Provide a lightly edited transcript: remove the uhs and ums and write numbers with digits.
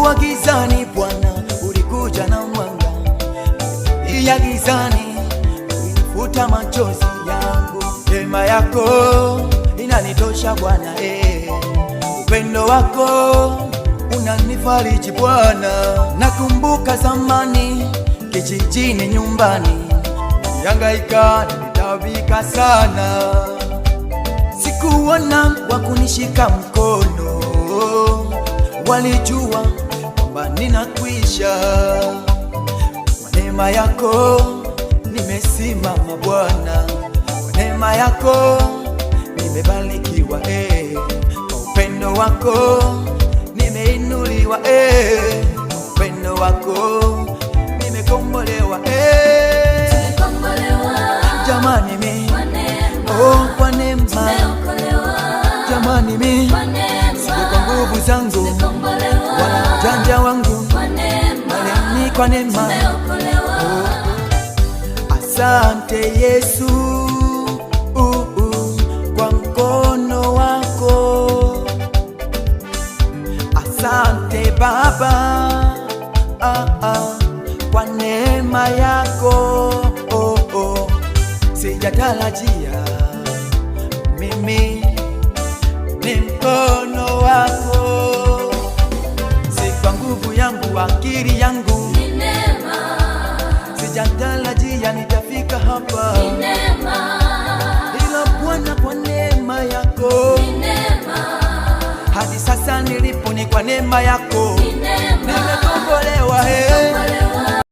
Nilipokuwa gizani Bwana ulikuja na mwanga, ya gizani ulinifuta machozi yangu. Neema yako inanitosha Bwana, upendo wako unanifariji Bwana. Nakumbuka zamani kijijini nyumbani, nilihangaika nilitabika sana, sikuona wa kunishika mkono, walijua kwamba ninakwisha. Kwa neema yako nimesimama Bwana, kwa neema yako nimebarikiwa, kwa upendo wako nimeinuliwa, kwa upendo wako nimekombolewa, jamani mi oh, kwa neema jamani mi sio kwa nguvu zangu wala ujanja wangu, bali ni kwa neema. Asante Yesu kwa mkono wako, asante Baba kwa neema yako. Sijatarajia mimi, ni mkono wako, si kwa nguvu yangu, akili yangu, ni neema. Sijatarajia nitafika hapa, Ni neema. ila Bwana kwa neema yako, Ni neema. hadi sasa nilipo ni kwa neema yako, Ni neema. nimekombolewa.